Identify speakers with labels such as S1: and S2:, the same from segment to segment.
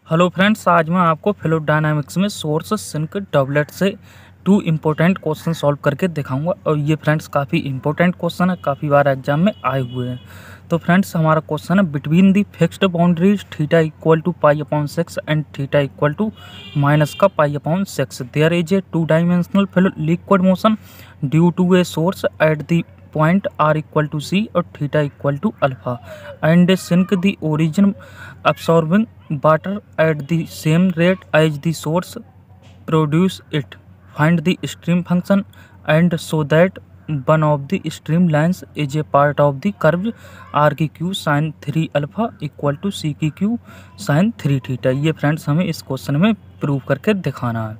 S1: Hello friends, आज मैं आपको फ्लूइड डायनामिक्स में सोर्स सिंक डबलेट से 2 इम्पोर्टेंट क्वेश्चन सॉल्व करके दिखाऊंगा। और ये फ्रेंड्स काफ़ी इंपॉर्टेंट क्वेश्चन है, काफ़ी बार एग्जाम में आए हुए हैं। तो फ्रेंड्स हमारा क्वेश्चन है between the fixed boundaries theta equal to π/6 and theta equal to minus का π/6 there is a 2 dimensional liquid motion due to a source at the point r equal to c और theta equal to alpha and sink the origin absorbing water at the same rate as the source produce it. Find the stream function and so that one of the streamlines is a part of the curve r की q sin 3 alpha equal to c की q sin 3 theta। ये friends हमें इस question में prove करके दिखाना है।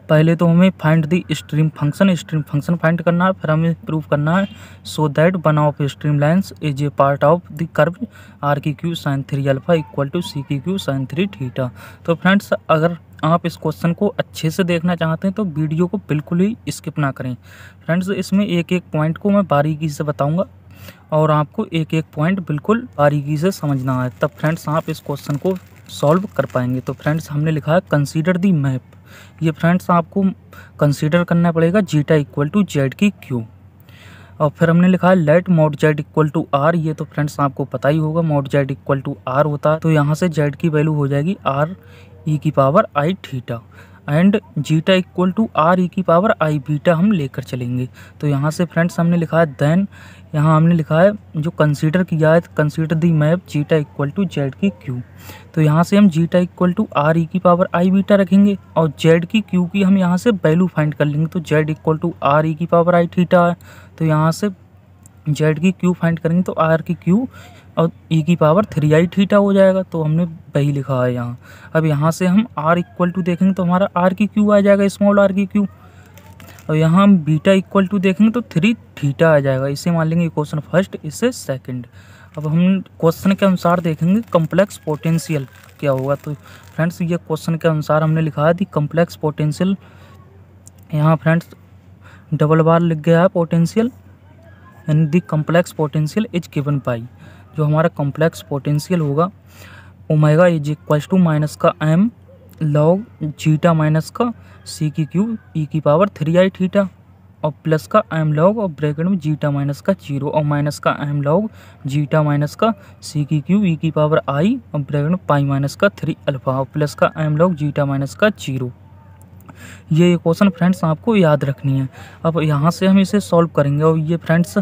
S1: पहले तो हमें find the stream function find करना है, फिर हमें प्रूव करना है so that one of stream lines is a part of the curve r की cube sine 3 alpha equal to c की क्यू साइन 3 थीटा। तो फ्रेंड्स अगर आप इस क्वेश्चन को अच्छे से देखना चाहते हैं तो वीडियो को बिल्कुल ही स्किप ना करें। फ्रेंड्स इसमें एक एक पॉइंट को मैं बारीकी से बताऊँगा और आपको एक एक पॉइंट बिल्कुल बारीकी से समझना है, तब फ्रेंड्स आप इस क्वेश्चन को सॉल्व कर पाएंगे। तो फ्रेंड्स हमने लिखा है कंसीडर दी मैप। ये फ्रेंड्स आपको कंसीडर करना पड़ेगा जीटा इक्वल टू जेड की क्यू। और फिर हमने लिखा है let mod Z equal to R. ये तो फ्रेंड्स आपको पता ही होगा mod Z equal to R होता है, तो यहाँ से जेड की वैल्यू हो जाएगी आर ई की power I theta and zeta equal to R E की पावर आई बीटा हम लेकर चलेंगे। तो यहाँ से फ्रेंड्स हमने लिखा है देन, यहाँ हमने लिखा है जो कंसीडर किया है consider the map zeta equal to Z की क्यू। तो यहाँ से हम zeta equal to R E की पावर आई बीटा रखेंगे और जेड की क्यू की हम यहाँ से वैल्यू फाइंड कर लेंगे। तो Z equal to R E की पावर आई थीटा है, तो यहाँ से जेड की क्यू फाइंड करेंगे तो आर की क्यू और ई की पावर 3i थीटा हो जाएगा। तो हमने वही लिखा है यहाँ। अब यहाँ से हम आर इक्वल टू देखेंगे तो हमारा आर की क्यू आ जाएगा, स्मॉल आर की क्यू। और यहाँ हम बीटा इक्वल टू देखेंगे तो 3 थीटा आ जाएगा। इसे मान लेंगे क्वेश्चन फर्स्ट, इसे सेकंड। अब हम क्वेश्चन के अनुसार देखेंगे कम्प्लेक्स पोटेंशियल क्या होगा। तो फ्रेंड्स ये क्वेश्चन के अनुसार हमने लिखा है दी कम्प्लेक्स पोटेंशियल। यहाँ फ्रेंड्स डबल बार लिख गया है potential and the complex potential is given by. जो हमारा कॉम्प्लेक्स पोटेंशियल होगा omega is equal to minus का एम लॉग जीटा माइनस का सी की क्यू ई की पावर 3i थीटा और प्लस का एम लॉग और ब्रैकेट में जीटा माइनस का 0 और माइनस का एम लॉग जीटा माइनस का सी की क्यू ई की पावर आई और ब्रैकेट में पाई माइनस का 3 अल्फा और प्लस का एम लॉग जीटा माइनस का 0। ये क्वेश्चन फ्रेंड्स आपको याद रखनी है। अब यहाँ से हम इसे सॉल्व करेंगे और ये फ्रेंड्स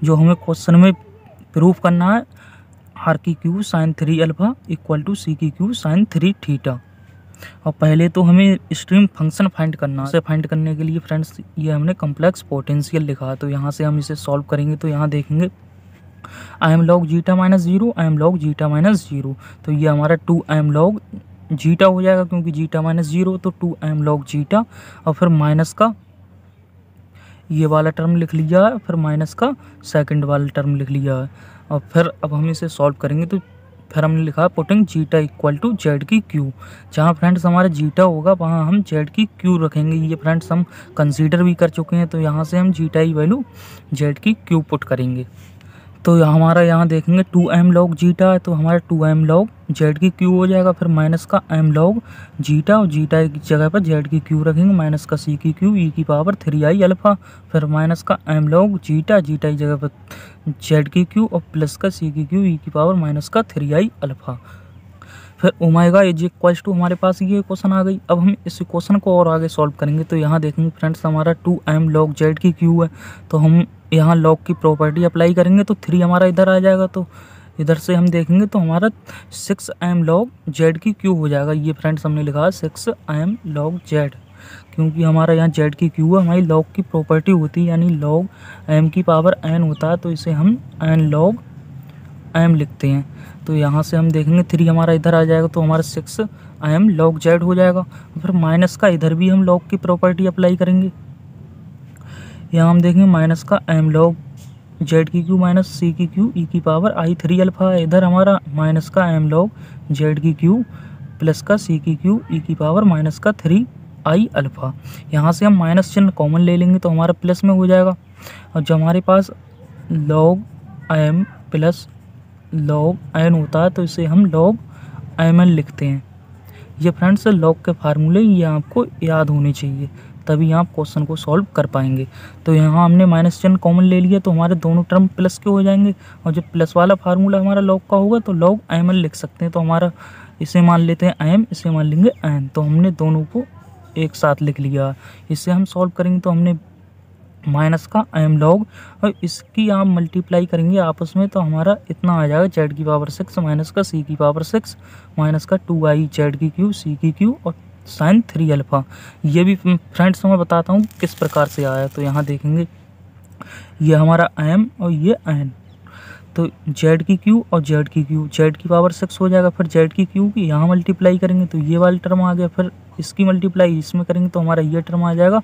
S1: जो हमें क्वेश्चन में प्रूफ करना है आर की cube sine 3 alpha equal to c की क्यू साइन 3 थीटा। और पहले तो हमें स्ट्रीम फंक्शन फाइंड करना है। इसे फाइंड करने के लिए फ्रेंड्स ये हमने कम्प्लेक्स पोटेंशियल लिखा है, तो यहाँ से हम इसे सॉल्व करेंगे। तो यहाँ देखेंगे I am log zeta minus 0 I am log zeta minus 0। तो ये हमारा 2 एम लॉग जीटा हो जाएगा क्योंकि जीटा माइनस 0, तो 2 एम लॉग जीटा और फिर माइनस का ये वाला टर्म लिख लिया है, फिर माइनस का सेकंड वाला टर्म लिख लिया है। और फिर अब हम इसे सॉल्व करेंगे तो फिर हमने लिखा है putting zeta equal to Z की क्यू। जहाँ फ्रेंड्स हमारा जीटा होगा वहाँ हम जेड की क्यू रखेंगे। ये फ्रेंड्स हम कंसीडर भी कर चुके हैं, तो यहाँ से हम जीटा की वैल्यू जेड की क्यू पुट करेंगे। तो हमारा यहाँ देखेंगे 2 एम लॉग जीटा है, तो हमारा 2 एम लॉग जेड की क्यू हो जाएगा, फिर माइनस का एम लॉग जीटा और जीटा की जगह पर जेड की क्यू रखेंगे, माइनस का सी की क्यू ई की पावर 3i अल्फा, फिर माइनस का एम लॉग जीटा जीटा की जगह पर जेड की क्यू और प्लस का सी की क्यू ई की पावर माइनस का 3i अल्फा। फिर ओमेगा इज इक्वल्स टू हमारे पास ये क्वेश्चन आ गई। अब हम इस क्वेश्चन को और आगे सॉल्व करेंगे। तो यहाँ देखेंगे फ्रेंड्स हमारा 2 एम लॉग जेड की क्यू है, तो हम यहाँ लॉग की प्रॉपर्टी अप्लाई करेंगे तो 3 हमारा इधर आ जाएगा। तो इधर से हम देखेंगे तो हमारा 6 एम लॉग जेड की क्यू हो जाएगा। ये फ्रेंड्स हमने लिखा है 6 एम लॉग जेड, क्योंकि हमारा यहाँ जेड की क्यू है, हमारी लॉग की प्रॉपर्टी होती है यानी लॉग एम की पावर एन होता है, तो इसे हम एन लॉग एम लिखते हैं। तो यहाँ से हम देखेंगे 3 हमारा इधर आ जाएगा, तो हमारा 6 एम लॉग जेड हो जाएगा। फिर माइनस का इधर भी हम लॉग की प्रॉपर्टी अप्लाई करेंगे। यहाँ हम देखेंगे माइनस का एम लॉग जेड की क्यू माइनस सी की क्यू ई की पावर आई 3 अल्फा है। इधर हमारा माइनस का एम लॉग जेड की क्यू प्लस का सी की क्यू ई की पावर माइनस का 3i अल्फा। यहाँ से हम माइनस चिन्ह कॉमन ले लेंगे तो हमारा प्लस में हो जाएगा। और जो हमारे पास log m plus log n होता है, तो इसे हम लॉग ml लिखते हैं। ये फ्रेंड्स लॉग के फार्मूले ये आपको याद होने चाहिए, तभी आप क्वेश्चन को सॉल्व कर पाएंगे। तो यहाँ हमने माइनस चिन्ह कॉमन ले लिया तो हमारे दोनों टर्म प्लस के हो जाएंगे, और जब प्लस वाला फार्मूला हमारा लॉग का होगा तो लॉग ml लिख सकते हैं। तो हमारा इसे मान लेते हैं m, इसे मान लेंगे n, तो हमने दोनों को एक साथ लिख लिया। इससे हम सॉल्व करेंगे तो हमने माइनस का m लॉग और इसकी आप मल्टीप्लाई करेंगे आपस में तो हमारा इतना आ जाएगा z की पावर 6 माइनस का c की पावर 6 माइनस का 2i z की क्यू c की क्यू और साइन 3 अल्फ़ा। ये भी फ्रेंड्स मैं बताता हूँ किस प्रकार से आया। तो यहाँ देखेंगे ये हमारा m और ये n, तो z की क्यू और z की क्यू, z की पावर 6 हो जाएगा, फिर z की क्यू की यहाँ मल्टीप्लाई करेंगे तो ये वाला टर्म आ गया, फिर इसकी मल्टीप्लाई इसमें करेंगे तो हमारा ये टर्म आ जाएगा,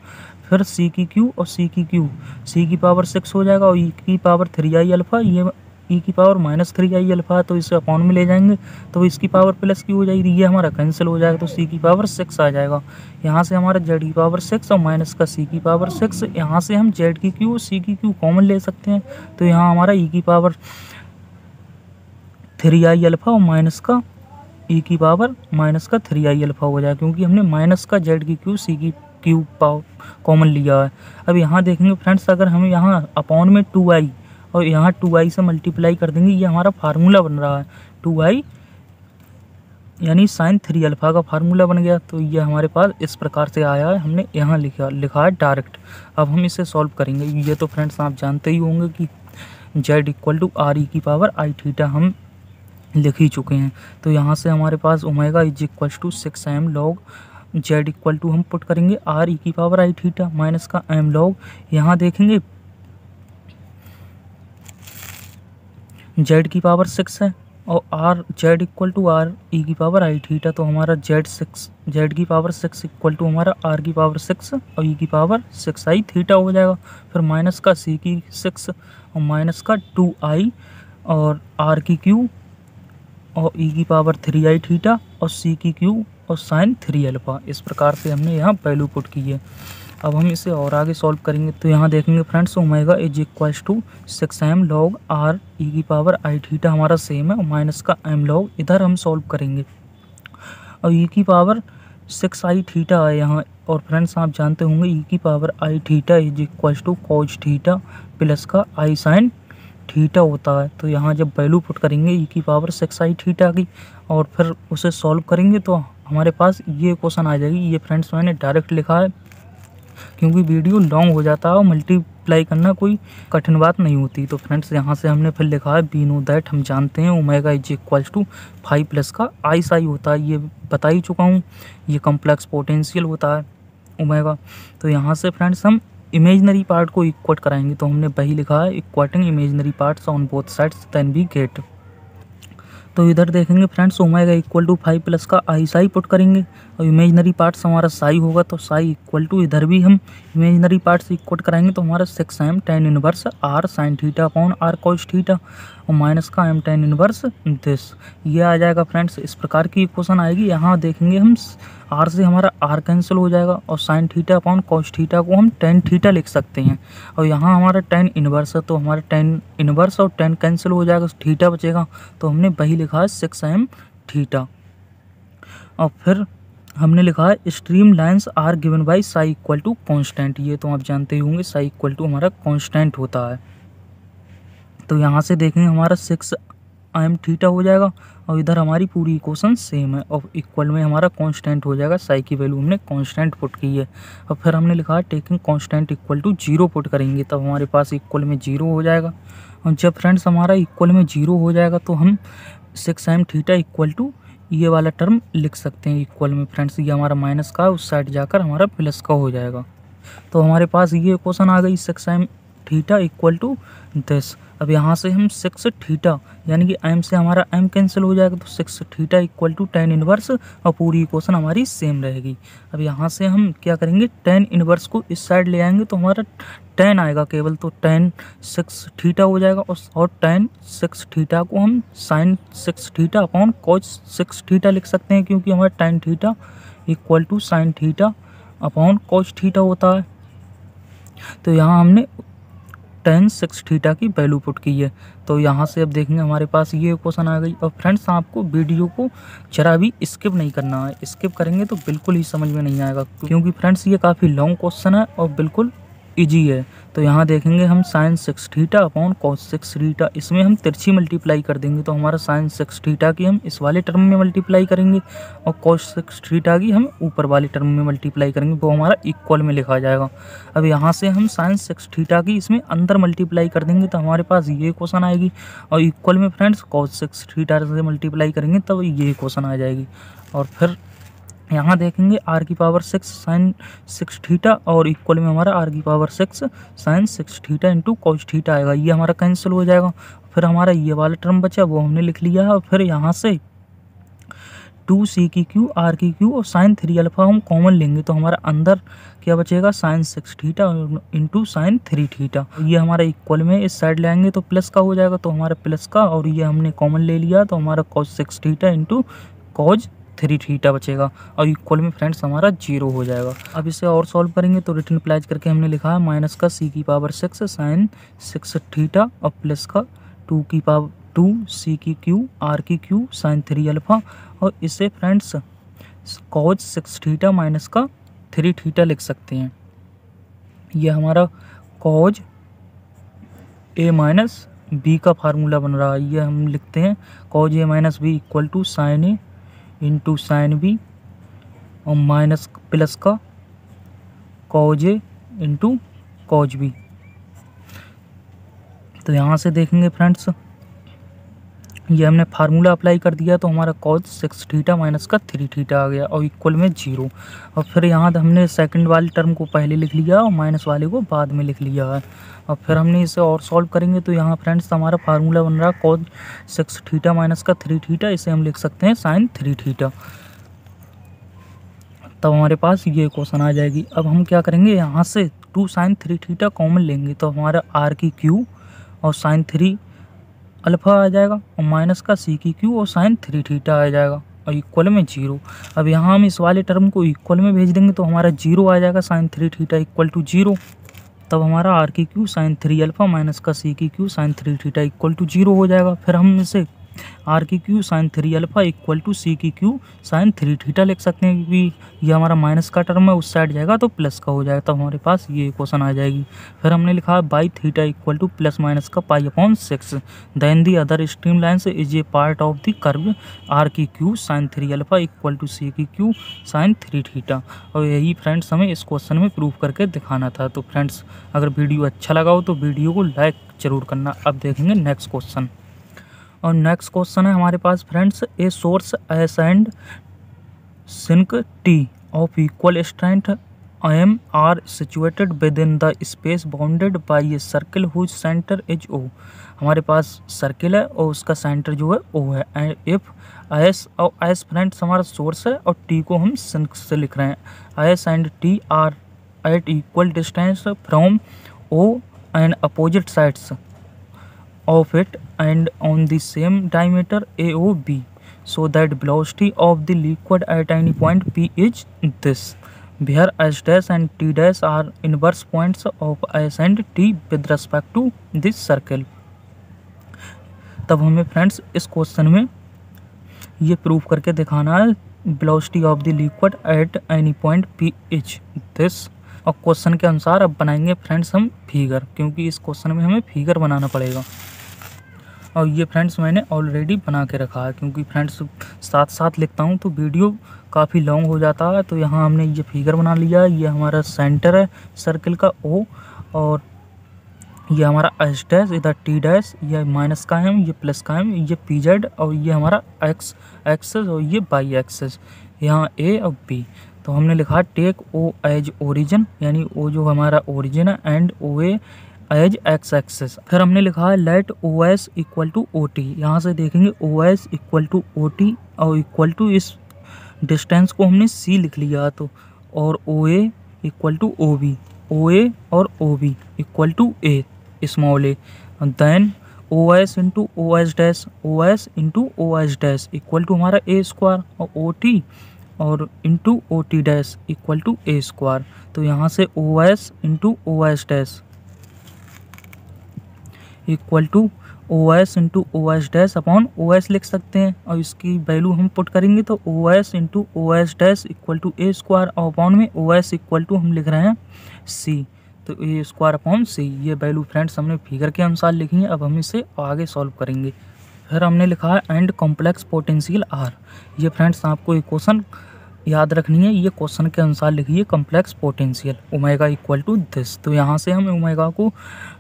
S1: फिर c की क्यू और c की क्यू, c की पावर 6 हो जाएगा और e की पावर 3i अल्फ़ा, ये e की पावर माइनस 3i अल्फ़ा, तो इसे अपॉन में ले जाएंगे तो इसकी पावर प्लस की हो जाएगी, ये हमारा कैंसिल हो जाएगा तो c की पावर 6 आ जाएगा। यहाँ से हमारा z की पावर 6 और माइनस का c की पावर 6, यहाँ से हम z की क्यू और c की क्यू कॉमन ले सकते हैं, तो यहाँ हमारा e की पावर 3i अल्फ़ा और माइनस का e की पावर माइनस का 3i अल्फ़ा हो जाएगा, क्योंकि हमने माइनस का z की क्यू c की क्यू पावर कॉमन लिया है। अब यहाँ देखेंगे फ्रेंड्स, अगर हम यहाँ अपॉन में 2i और यहाँ 2i से मल्टीप्लाई कर देंगे, ये हमारा फार्मूला बन रहा है 2i यानी साइन 3 अल्फ़ा का फार्मूला बन गया। तो ये हमारे पास इस प्रकार से आया है, हमने यहाँ लिखा है डायरेक्ट। अब हम इसे सॉल्व करेंगे। ये तो फ्रेंड्स आप जानते ही होंगे कि z equal to R E की पावर आई थीटा हम लिख ही चुके हैं। तो यहाँ से हमारे पास omega is equal to 6m log z equal to हम पुट करेंगे आर ई की पावर आई थीटा माइनस का m लॉग, यहाँ देखेंगे z की पावर 6 है और r z equal to R E की पावर आई थीटा, तो हमारा z की पावर 6 इक्वल टू हमारा r की पावर 6 और e की पावर 6i थीटा हो जाएगा, फिर माइनस का c की 6 और माइनस का 2i और r की क्यू और e की पावर 3i थीटा और c की क्यू और साइन 3 अल्फ़ा। इस प्रकार से हमने यहाँ वैल्यू पुट की है। अब हम इसे और आगे सॉल्व करेंगे। तो यहाँ देखेंगे friends, omega is equal to 6m log r e की पावर आई थीटा हमारा सेम है और माइनस का m लॉग इधर हम सॉल्व करेंगे और e की पावर 6i थीटा है यहाँ। और फ्रेंड्स आप जानते होंगे e की power I theta is equal to cos theta plus का आई साइन थीटा होता है। तो यहाँ जब वैल्यू पुट करेंगे e की पावर 6i थीटा की और फिर उसे सॉल्व करेंगे तो हमारे पास ये क्वेश्चन आ जाएगी। ये फ्रेंड्स मैंने डायरेक्ट लिखा है क्योंकि वीडियो लॉन्ग हो जाता है और मल्टीप्लाई करना कोई कठिन बात नहीं होती। तो फ्रेंड्स यहाँ से हमने फिर लिखा है वी नो दैट, हम जानते हैं omega is equal to 5 plus का आई साई होता है, ये बता ही चुका हूँ। ये कॉम्प्लेक्स पोटेंशियल होता है ओमेगा। तो यहाँ से फ्रेंड्स हम इमेजनरी पार्ट को इक्वेट कराएंगे, तो हमने वही लिखा है equating imaginary parts on both sides then we get. तो इधर देखेंगे friends, omega equal to 5 plus का आई साई पुट करेंगे और इमेजनरी पार्ट्स हमारा साई होगा, तो साई इक्वल टू इधर भी हम इमेजनरी पार्ट्स इक्वट कराएंगे तो हमारा 6m tan inverse r sine theta upon r cos theta और माइनस का m tan इनवर्स दिस, ये आ जाएगा फ्रेंड्स। इस प्रकार की इक्वेशन आएगी। यहाँ देखेंगे हम r से हमारा r कैंसिल हो जाएगा और sine theta upon cos theta को हम tan थीटा लिख सकते हैं और यहाँ हमारा tan इनवर्स है तो हमारा tan इनवर्स और tan कैंसिल हो जाएगा, थीटा बचेगा। तो हमने वही लिखा है 6m थीटा और फिर हमने लिखा है stream lines are given by psi equal to constant. ये तो आप जानते ही होंगे साई इक्वल टू हमारा कॉन्स्टेंट होता है। तो यहाँ से देखेंगे हमारा 6m थीटा हो जाएगा और इधर हमारी पूरी इक्वेशन सेम है और इक्वल में हमारा कांस्टेंट हो जाएगा। साई की वैल्यू हमने कांस्टेंट पुट की है और फिर हमने लिखा है taking constant equal to 0 put करेंगे, तब हमारे पास इक्वल में 0 हो जाएगा। और जब फ्रेंड्स हमारा इक्वल में 0 हो जाएगा तो हम 6m थीटा इक्वल टू ये वाला टर्म लिख सकते हैं इक्वल में। फ्रेंड्स ये हमारा माइनस का उस साइड जाकर हमारा प्लस का हो जाएगा। तो हमारे पास ये इक्वेशन आ गई 6m theta equal to this. अब यहाँ से हम 6 थीटा यानी कि m से हमारा m कैंसिल हो जाएगा तो 6 theta equal to tan inverse और पूरी इक्वेशन हमारी सेम रहेगी। अब यहाँ से हम क्या करेंगे, tan इनवर्स को इस साइड ले आएंगे तो हमारा tan आएगा केवल, तो tan 6 थीटा हो जाएगा और tan 6 थीटा को हम sin 6 theta upon cos 6 theta लिख सकते हैं क्योंकि हमारा tan theta equal to sin theta upon cos theta होता है। तो यहाँ हमने tan 6 थीटा की वैल्यू पुट की है। तो यहाँ से अब देखेंगे हमारे पास ये क्वेश्चन आ गई। और फ्रेंड्स आपको वीडियो को जरा भी स्किप नहीं करना है, स्किप करेंगे तो बिल्कुल ही समझ में नहीं आएगा, क्योंकि फ्रेंड्स ये काफ़ी लॉन्ग क्वेश्चन है और बिल्कुल ईजी है। तो यहाँ देखेंगे हम sin 6 theta upon cos 6 theta, इसमें हम तिरछी मल्टीप्लाई कर देंगे तो हमारा sin 6 थीटा की हम इस वाले टर्म में मल्टीप्लाई करेंगे और cos 6 थीटा की हम ऊपर वाले टर्म में मल्टीप्लाई करेंगे, वो हमारा इक्वल में लिखा जाएगा। अब यहाँ से हम sin 6 थीटा की इसमें अंदर मल्टीप्लाई कर देंगे तो हमारे पास ये क्वेश्चन आएगी, और इक्वल में फ्रेंड्स cos 6 थीटा से मल्टीप्लाई करेंगे तब ये क्वेश्चन आ जाएगी। और फिर यहाँ देखेंगे r की पावर 6 sin 6 थीटा और इक्वल में हमारा r की power 6 sin 6 theta into cos theta आएगा, ये हमारा कैंसिल हो जाएगा। फिर हमारा ये वाला टर्म बचा वो हमने लिख लिया है। और फिर यहाँ से 2c की क्यू r की क्यू और sin 3 अल्फा हम कॉमन लेंगे तो हमारा अंदर क्या बचेगा sin 6 theta into sin 3 theta. ये हमारा इक्वल में इस साइड ले आएंगे तो प्लस का हो जाएगा, तो हमारा प्लस का और ये हमने कॉमन ले लिया तो हमारा cos 6 theta into cos 3 theta बचेगा और इक्वल में फ्रेंड्स हमारा 0 हो जाएगा। अब इसे और सॉल्व करेंगे तो रिटर्न अप्लाई करके हमने लिखा है माइनस का c की पावर 6 sin 6 थीटा और प्लस का 2 की पावर 2 c की क्यू r की क्यू sin 3 अल्फा, और इसे फ्रेंड्स cos 6 थीटा माइनस का 3 थीटा लिख सकते हैं। ये हमारा cos a माइनस b का फार्मूला बन रहा है, ये हम लिखते हैं cos a minus b equal to sine a into sine b और माइनस प्लस का cos a इंटू cos b। तो यहाँ से देखेंगे फ्रेंड्स ये हमने फार्मूला अप्लाई कर दिया तो हमारा cos 6 थीटा माइनस का 3 थीटा आ गया और इक्वल में 0। और फिर यहाँ हमने सेकंड वाले टर्म को पहले लिख लिया और माइनस वाले को बाद में लिख लिया है। और फिर हमने इसे और सॉल्व करेंगे तो यहाँ फ्रेंड्स हमारा फार्मूला बन रहा है cos 6 थीटा माइनस का 3 थीटा, इसे हम लिख सकते हैं sin 3 थीटा। तब हमारे पास ये क्वेश्चन आ जाएगी। अब हम क्या करेंगे, यहाँ से 2 sin 3 थीटा कॉमन लेंगे तो हमारा r की क्यू और sin 3 अल्फा आ जाएगा और माइनस का c की क्यू और sin 3 थीटा आ जाएगा और इक्वल में 0। अब यहाँ हम इस वाले टर्म को इक्वल में भेज देंगे तो हमारा 0 आ जाएगा, sin 3 थीटा इक्वल टू 0। तब हमारा r की क्यू sin 3 अल्फा माइनस का c की cube sin 3 theta equal to 0 हो जाएगा। फिर हम इसे r की cube sin 3 alpha equal to c की क्यू sin 3 थीटा लिख सकते हैं, क्योंकि ये हमारा माइनस का टर्म है, उस साइड जाएगा तो प्लस का हो जाएगा, तब हमारे पास ये क्वेश्चन आ जाएगी। फिर हमने लिखा है by theta equal to plus minus का pi upon 6 then the other stream lines is a part of the curve r की cube sin 3 alpha equal to c की क्यू sin 3 थीटा। और यही फ्रेंड्स हमें इस क्वेश्चन में prove करके दिखाना था। तो फ्रेंड्स अगर वीडियो अच्छा लगा हो तो वीडियो को लाइक जरूर करना। अब देखेंगे नेक्स्ट क्वेश्चन, और नेक्स्ट क्वेश्चन है हमारे पास friends a source S and sink T of equal strength m are situated within the space bounded by a circle whose centre is O. हमारे पास सर्कल है और उसका सेंटर जो है ओ है। एंड इफ एस और एस फ्रेंड्स हमारा सोर्स है और टी को हम सिंक से लिख रहे हैं। S and T are at equal distance from O and opposite sides of it and on the same diameter AOB, so that velocity of the liquid at any point P is this, where S dash and T dash are inverse points of S and T with respect to this circle। तब हमें friends इस question में ये proof करके दिखाना है velocity of the liquid at any point P is this। और question के अनुसार अब बनाएंगे फ्रेंड्स हम फिगर, क्योंकि इस क्वेश्चन में हमें फिगर बनाना पड़ेगा। और ये फ्रेंड्स मैंने ऑलरेडी बना के रखा है, क्योंकि फ्रेंड्स साथ साथ लिखता हूँ तो वीडियो काफ़ी लॉन्ग हो जाता है। तो यहाँ हमने ये फिगर बना लिया, ये हमारा सेंटर है सर्कल का ओ, और ये हमारा एस डैश, इधर टी डैश, ये माइनस का है, ये प्लस का है, ये पी जेड, और ये हमारा एक्स एक्सेस और ये वाई एक्सेस, यहाँ ए और बी। तो हमने लिखा टेक ओ एज ओरिजिन, यानी ओ जो हमारा ओरिजिन है, and O A as x axis. फिर हमने लिखा है let O S equal to O T. यहाँ से देखेंगे O S equal to O T और इक्वल टू इस डिस्टेंस को हमने सी लिख लिया, तो और O A equal to O B, O A और O B equal to a small a, then O S into O S dash, O S into O S dash equal to हमारा a square, और O T और into O T dash equal to a square. तो यहाँ से O S into O S dash equal to O S into O S dash upon O S लिख सकते हैं, और इसकी वैल्यू हम पुट करेंगे तो O S into O S dash equal to a square, और अपॉन में ओ एस इक्वल टू हम लिख रहे हैं सी, तो ए स्क्वायर अपॉन सी। ये वैल्यू फ्रेंड्स हमने फिगर के अनुसार लिखी है। अब हम इसे आगे सॉल्व करेंगे। फिर हमने लिखा है एंड कॉम्प्लेक्स पोटेंशियल आर। ये फ्रेंड्स आपको एक क्वेश्चन याद रखनी है, ये क्वेश्चन के अनुसार लिखिए complex potential omega equal to this. तो यहाँ से हम ओमेगा को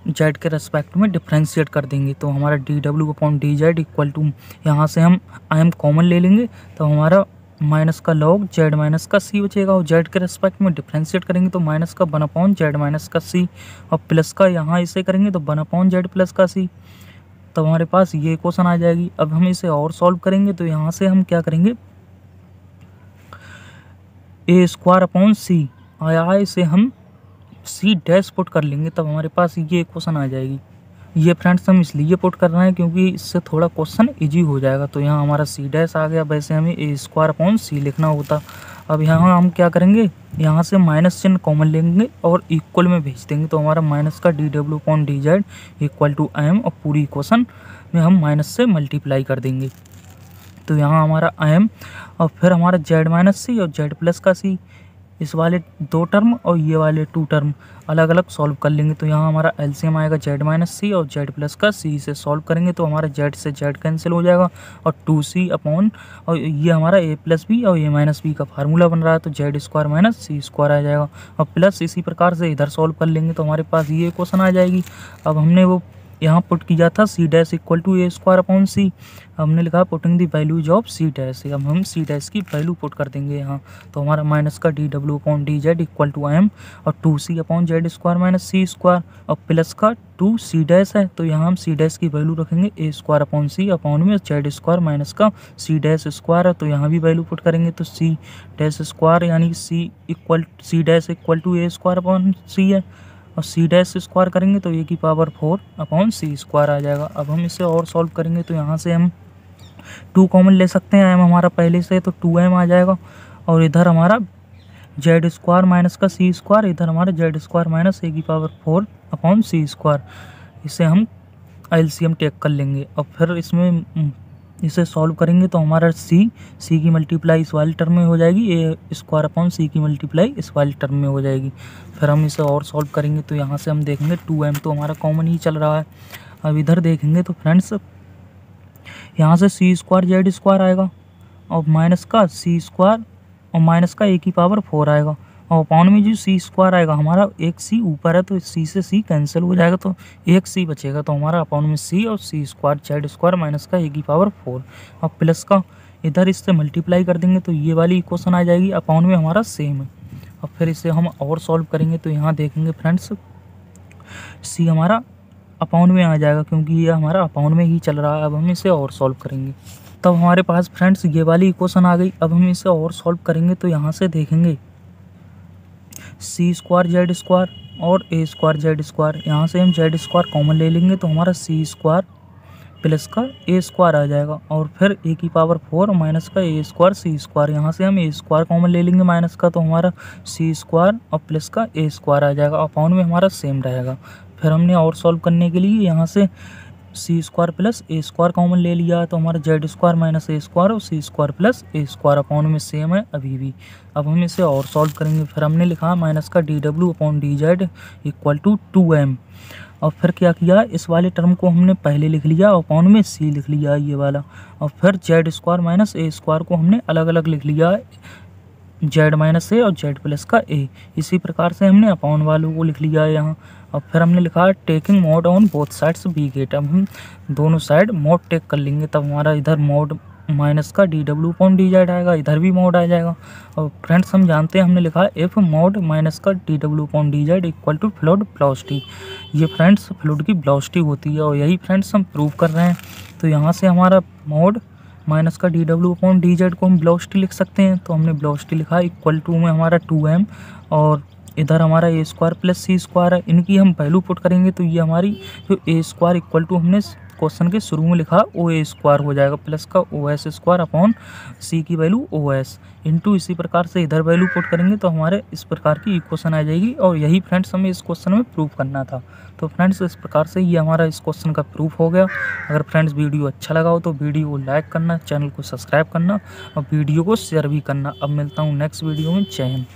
S1: जेड के रेस्पेक्ट में डिफ्रेंशिएट कर देंगे, तो हमारा डी डब्ल्यू upon d z equal to, यहाँ से हम आई एम कॉमन ले लेंगे तो हमारा माइनस का लॉग जेड माइनस का सी बचेगा, और जेड के रेस्पेक्ट में डिफ्रेंशिएट करेंगे तो माइनस का 1 अपॉन जेड माइनस का सी, और प्लस का यहाँ इसे करेंगे तो 1 अपॉन जेड प्लस का सी। तो हमारे पास ये क्वेश्चन आ जाएगी। अब हम इसे और सॉल्व करेंगे तो यहाँ से हम क्या करेंगे, ए स्क्वायर अपॉन सी आया, इसे हम सी डैश पुट कर लेंगे, तब हमारे पास ये क्वेश्चन आ जाएगी। ये फ्रेंड्स हम इसलिए पुट कर रहे हैं क्योंकि इससे थोड़ा क्वेश्चन इजी हो जाएगा। तो यहाँ हमारा सी डैश आ गया, वैसे हमें ए स्क्वायर अपॉन सी लिखना होता। अब यहाँ हम क्या करेंगे, यहाँ से माइनस चिन्ह कॉमन लेंगे और इक्वल में भेज देंगे, तो हमारा माइनस का डी डब्ल्यू upon d z equal to m, और पूरी इक्वेशन में हम माइनस से मल्टीप्लाई कर देंगे। तो यहाँ हमारा एम और फिर हमारा जेड माइनस सी और जेड प्लस का सी, इस वाले 2 टर्म और ये वाले 2 टर्म अलग अलग सॉल्व कर लेंगे। तो यहाँ हमारा एलसीएम आएगा जेड माइनस सी और जेड प्लस का सी, से सॉल्व करेंगे तो हमारा जेड से जेड कैंसिल हो जाएगा, और 2c अपॉन, और ये हमारा ए प्लस बी और ए माइनस बी का फार्मूला बन रहा है, तो Z square minus c square आ जाएगा, और प्लस इसी प्रकार से इधर सॉल्व कर लेंगे तो हमारे पास ये क्वेश्चन आ जाएगी। अब हमने वो यहाँ पुट किया था c dash equal to a square upon c, हमने लिखा putting the values of c dash. अब हम सी डैश की वैल्यू पुट कर देंगे यहाँ, तो हमारा माइनस का डी डब्ल्यू upon d z equal to m, और 2c upon z square minus c square, और प्लस का 2 सी डैश है, तो यहाँ हम सी डैश की वैल्यू रखेंगे ए स्क्वायर अपॉन सी, अपॉन में जेड स्क्वायर माइनस का सी डैश स्क्वायर है, तो यहाँ भी वैल्यू पुट करेंगे तो सी डैश स्क्वायर यानी c dash equal to a square upon c है, और सी डैश स्क्वायर करेंगे तो ए की पावर 4 अपॉन सी स्क्वायर आ जाएगा। अब हम इसे और सॉल्व करेंगे तो यहाँ से हम 2 कॉमन ले सकते हैं, एम हमारा पहले से तो 2m आ जाएगा, और इधर हमारा जेड स्क्वायर माइनस का सी स्क्वायर, इधर हमारा जेड स्क्वायर माइनस ए की पावर 4 अपॉन सी स्क्वायर, इसे हम एलसीएम टेक कर लेंगे, और फिर इसमें इसे सॉल्व करेंगे तो हमारा सी की मल्टीप्लाई इस वाली टर्म में हो जाएगी, ए स्क्वायर अपॉन सी की मल्टीप्लाई इस वाली टर्म में हो जाएगी। फिर हम इसे और सॉल्व करेंगे तो यहाँ से हम देखेंगे 2m तो हमारा कॉमन ही चल रहा है। अब इधर देखेंगे तो फ्रेंड्स यहाँ से सी स्क्वायर जेड स्क्वायर आएगा, और माइनस का सी स्क्वायर और माइनस का ए की पावर 4 आएगा, और अपॉन में जो सी स्क्वायर आएगा, हमारा एक सी ऊपर है तो सी से सी कैंसिल हो जाएगा, तो एक सी बचेगा, तो हमारा अपॉन में सी और सी स्क्वायर जेड स्क्वायर माइनस का ए की पावर 4, और प्लस का इधर इससे मल्टीप्लाई कर देंगे तो ये वाली इक्वेशन आ जाएगी, अपॉन में हमारा सेम है। और फिर इसे हम और सॉल्व करेंगे तो यहाँ देखेंगे फ्रेंड्स सी हमारा अपॉन में आ जाएगा, क्योंकि ये हमारा अपॉन में ही चल रहा है। अब हम इसे और सॉल्व करेंगे तब हमारे पास फ्रेंड्स ये वाली इक्वेशन आ गई। अब हम इसे और सॉल्व करेंगे तो यहाँ से देखेंगे सी स्क्वायर जेड स्क्वायर और ए स्क्वायर जेड स्क्वायर, यहाँ से हम जेड स्क्वायर कॉमन ले लेंगे तो हमारा सी स्क्वायर प्लस का ए स्क्वायर आ जाएगा, और फिर ए की पावर 4 माइनस का ए स्क्वायर सी स्क्वायर, यहाँ से हम ए स्क्वायर कॉमन ले लेंगे माइनस का, तो हमारा सी स्क्वायर और प्लस का ए स्क्वायर आ जाएगा, अपॉन में हमारा सेम रहेगा। फिर हमने और सॉल्व करने के लिए यहाँ से सी स्क्वायर प्लस ए स्क्वायर कॉमन ले लिया, तो हमारा जेड स्क्वायर माइनस ए स्क्वायर और सी स्क्वायर प्लस ए स्क्वायर अपॉन में सेम है अभी भी। अब हम इसे और सॉल्व करेंगे। फिर हमने लिखा माइनस का डी डब्ल्यू upon d z equal to 2m, और फिर क्या किया, इस वाले टर्म को हमने पहले लिख लिया, अपॉन में सी लिख लिया ये वाला, और फिर जेड स्क्वायर माइनस ए स्क्वायर को हमने अलग अलग लिख लिया, जेड माइनस ए और जेड प्लस का ए, इसी प्रकार से हमने अपॉन वालों को लिख लिया है यहाँ। और फिर हमने लिखा taking mod on both sides we get, अब हम दोनों साइड मोड टेक कर लेंगे, तब हमारा इधर मोड माइनस का डी डब्ल्यू अपॉन डी जेड आएगा, इधर भी मोड आ जाएगा। और फ्रेंड्स हम जानते हैं, हमने लिखा एफ मोड माइनस का डी डब्ल्यू upon d z equal to fluid velocity, ये फ्रेंड्स फ्लूइड की वेलोसिटी होती है, और यही फ्रेंड्स हम प्रूव कर रहे हैं। तो यहाँ से हमारा मोड माइनस का डी डब्ल्यू अपॉन डी जेड को हम वेलोसिटी लिख सकते हैं, तो हमने वेलोसिटी लिखा इक्वल टू में हमारा 2m, और इधर हमारा a square plus C square है, इनकी हम वैल्यू पुट करेंगे तो ये हमारी जो ए स्क्वायर इक्वल टू हमने क्वेश्चन के शुरू में लिखा ओ ए स्क्वायर हो जाएगा, प्लस का ओ एस स्क्वायर अपॉन सी की वैल्यू ओ एस, इंटू इसी प्रकार से इधर वैल्यू पुट करेंगे तो हमारे इस प्रकार की इक्वेशन आ जाएगी। और यही फ्रेंड्स हमें इस क्वेश्चन में प्रूव करना था। तो फ्रेंड्स इस प्रकार से ये हमारा इस क्वेश्चन का प्रूफ हो गया। अगर फ्रेंड्स वीडियो अच्छा लगा हो तो वीडियो को लाइक करना, चैनल को सब्सक्राइब करना और वीडियो को शेयर भी करना। अब मिलता हूँ नेक्स्ट वीडियो में। जय हिंद।